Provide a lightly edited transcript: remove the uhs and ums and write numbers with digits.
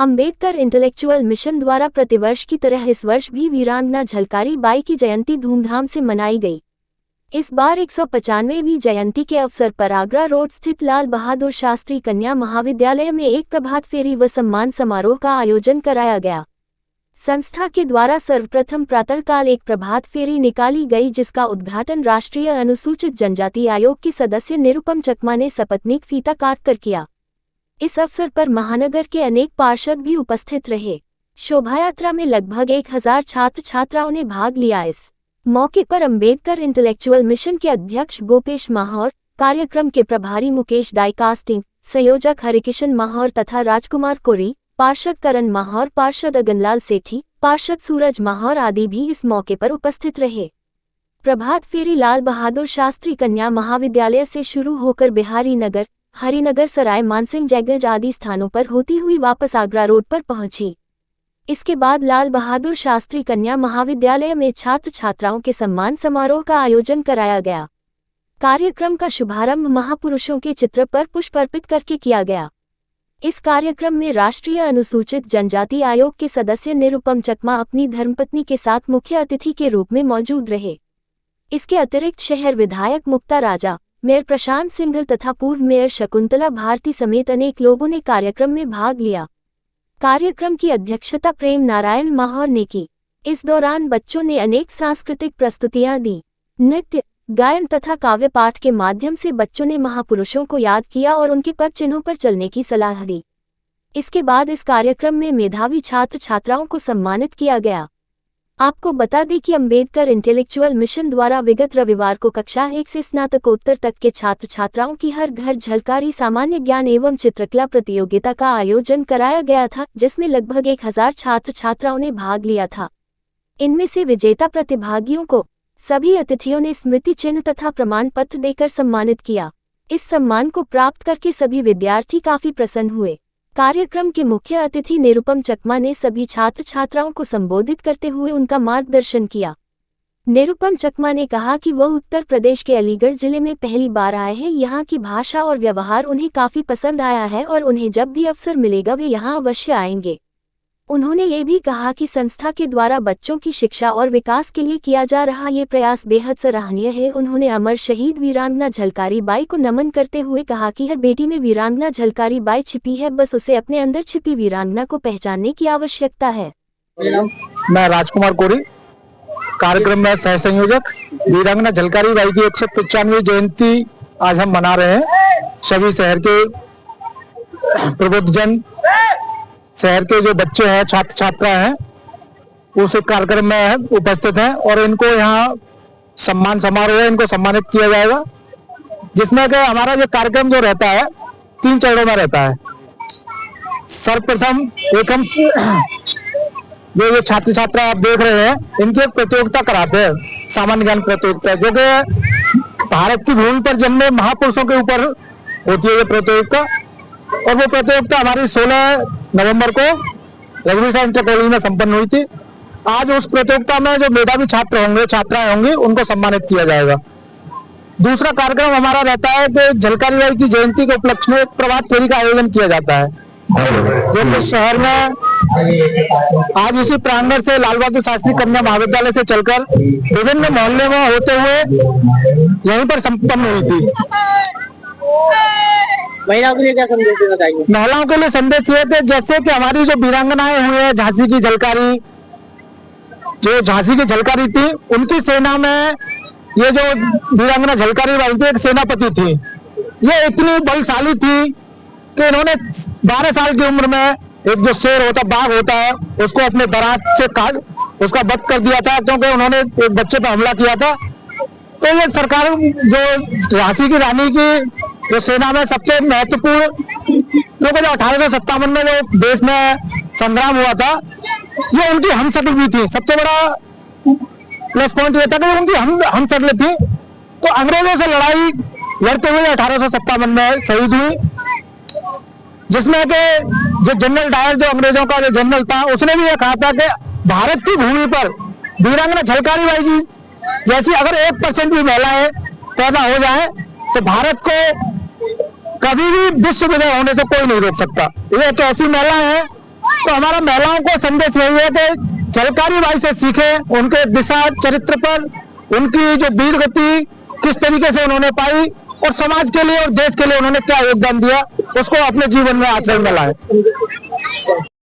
Ambedkar intellectual mission द्वारा प्रतिवर्ष की तरह इस वर्ष भी वीरांगना झलकारी बाई की जयंती धूमधाम से मनाई गई। इस बार 195वीं जयंती के अवसर पर आगरा रोड स्थित लाल बहादुर शास्त्री कन्या महाविद्यालय में एक प्रभात फेरी व सम्मान समारोह का आयोजन कराया गया। संस्था के द्वारा सर्वप्रथम प्रातःकाल एक प्रभात फेरी निकाली गई, जिसका उद्घाटन राष्ट्रीय अनुसूचित जनजाति आयोग के सदस्य निरुपम चकमा ने सपत्नीक फीता काटकर किया। इस अवसर पर महानगर के अनेक पार्षद भी उपस्थित रहे। शोभायात्रा में लगभग 1000 छात्र छात्राओं ने भाग लिया। इस मौके पर अंबेडकर इंटेलेक्चुअल मिशन के अध्यक्ष गोपेश माहौर, कार्यक्रम के प्रभारी मुकेश डाइकास्टिंग, संयोजक हरिकिशन माहौर तथा राजकुमार कोरी, पार्षद करण माहौर, पार्षद अगनलाल सेठी, पार्षद सूरज माहौर आदि भी इस मौके पर उपस्थित रहे। प्रभात फेरी लाल बहादुर शास्त्री कन्या महाविद्यालय से शुरू होकर बिहारी नगर, हरिनगर, सराय मानसिंह, जयगंज आदि स्थानों पर होती हुई वापस आगरा रोड पर पहुंची। इसके बाद लाल बहादुर शास्त्री कन्या महाविद्यालय में छात्र छात्राओं के सम्मान समारोह का आयोजन कराया गया। कार्यक्रम का शुभारंभ महापुरुषों के चित्र पर पुष्प अर्पित करके किया गया। इस कार्यक्रम में राष्ट्रीय अनुसूचित जनजाति आयोग के सदस्य निरुपम चकमा अपनी धर्मपत्नी के साथ मुख्य अतिथि के रूप में मौजूद रहे। इसके अतिरिक्त शहर विधायक मुक्ता राजा, मेयर प्रशांत सिंघल तथा पूर्व मेयर शकुंतला भारती समेत अनेक लोगों ने कार्यक्रम में भाग लिया। कार्यक्रम की अध्यक्षता प्रेम नारायण माहौर ने की। इस दौरान बच्चों ने अनेक सांस्कृतिक प्रस्तुतियां दी। नृत्य, गायन तथा काव्य पाठ के माध्यम से बच्चों ने महापुरुषों को याद किया और उनके पद चिन्हों पर चलने की सलाह दी। इसके बाद इस कार्यक्रम में मेधावी छात्र छात्राओं को सम्मानित किया गया। आपको बता दें कि अंबेडकर इंटेलेक्चुअल मिशन द्वारा विगत रविवार को कक्षा 1 से स्नातकोत्तर तक के छात्र छात्राओं की हर घर झलकारी सामान्य ज्ञान एवं चित्रकला प्रतियोगिता का आयोजन कराया गया था, जिसमें लगभग 1000 छात्र छात्राओं ने भाग लिया था। इनमें से विजेता प्रतिभागियों को सभी अतिथियों ने स्मृति चिन्ह तथा प्रमाण पत्र देकर सम्मानित किया। इस सम्मान को प्राप्त करके सभी विद्यार्थी काफी प्रसन्न हुए। कार्यक्रम के मुख्य अतिथि निरुपम चकमा ने सभी छात्र छात्राओं को संबोधित करते हुए उनका मार्गदर्शन किया। निरुपम चकमा ने कहा कि वह उत्तर प्रदेश के अलीगढ़ जिले में पहली बार आए हैं। यहाँ की भाषा और व्यवहार उन्हें काफी पसंद आया है और उन्हें जब भी अवसर मिलेगा वे यहाँ अवश्य आएंगे। उन्होंने ये भी कहा कि संस्था के द्वारा बच्चों की शिक्षा और विकास के लिए किया जा रहा ये प्रयास बेहद सराहनीय है। उन्होंने अमर शहीद वीरांगना झलकारी बाई को नमन करते हुए कहा कि हर बेटी में वीरांगना झलकारी बाई छिपी है, बस उसे अपने अंदर छिपी वीरांगना को पहचानने की आवश्यकता है। मैं राजकुमार कोरी, कार्यक्रम में सह संयोजक। वीरांगना झलकारी बाई की 195वीं जयंती आज हम मना रहे हैं। सभी शहर के प्रबुद्धजन, शहर के जो बच्चे हैं, छात्र छात्रा हैं, उस कार्यक्रम में उपस्थित हैं और इनको यहाँ सम्मान समारोह है, इनको सम्मानित किया जाएगा, जिसमें कि हमारा ये कार्यक्रम जो रहता है 3 चरणों में रहता है। सर्वप्रथम एक हम जो ये छात्र छात्रा आप देख रहे हैं, इनकी एक प्रतियोगिता कराते हैं, सामान्य ज्ञान प्रतियोगिता, जो कि भारत की भूमि पर जन्मे महापुरुषों के ऊपर होती है ये प्रतियोगिता। और वो प्रतियोगिता हमारी 16 नवंबर को रघुवीर साहब इंटर कॉलेज में संपन्न हुई थी। आज उस प्रतियोगिता में जो मेधावी छात्र होंगे, छात्राएं होंगी, उनको सम्मानित किया जाएगा। दूसरा कार्यक्रम हमारा रहता है कि झलकारी बाई की जयंती के उपलक्ष्य में प्रभात फेरी का आयोजन किया जाता है, जो कि शहर में आज इसी प्रांगण से लाल बहादुर शास्त्री कन्या महाविद्यालय से चलकर विभिन्न मोहल्ले में होते हुए यहीं पर संपन्न हुई थी। महिलाओं के लिए क्या संदेश देना चाहिए? महिलाओं के लिए संदेश ये थे, जैसे कि हमारी जो वीरांगनाएं हुई है, झांसी की झलकारी, जो झांसी की झलकारी थी, उनकी सेना में ये जो वीरांगना झलकारी बाई थी, एक सेनापति थी। ये इतनी बलशाली थी कि इन्होंने 12 साल की उम्र में एक जो शेर होता, बाघ होता है, उसको अपने दराज से काट उसका वध कर दिया था, क्योंकि उन्होंने एक बच्चे पर हमला किया था। तो ये सरकार जो झांसी की रानी की जो सेना में सबसे महत्वपूर्ण, क्योंकि जो 1857 में जो देश में संग्राम हुआ था, ये उनकी हमशक्ल भी थी। सबसे बड़ा प्लस पॉइंट ये था कि उनकी हमशक्ल थी। तो अंग्रेजों से लड़ाई लड़ते हुए 1857 में शहीद हुई, जिसमें कि जो जनरल डायर, जो अंग्रेजों का जो जनरल था, उसने भी ये कहा था कि भारत की भूमि पर वीरांगना झलकारी बाई जी जैसी अगर 1% भी महिलाएं पैदा हो जाए तो भारत को कभी भी विश्व विजय होने से कोई नहीं रोक सकता। ये एक ऐसी महिला है तो हमारा महिलाओं को संदेश यही है कि झलकारी बाई से सीखें, उनके दिशा चरित्र पर उनकी जो वीर गति किस तरीके से उन्होंने पाई और समाज के लिए और देश के लिए उन्होंने क्या योगदान दिया, उसको अपने जीवन में आचरण में लाएं।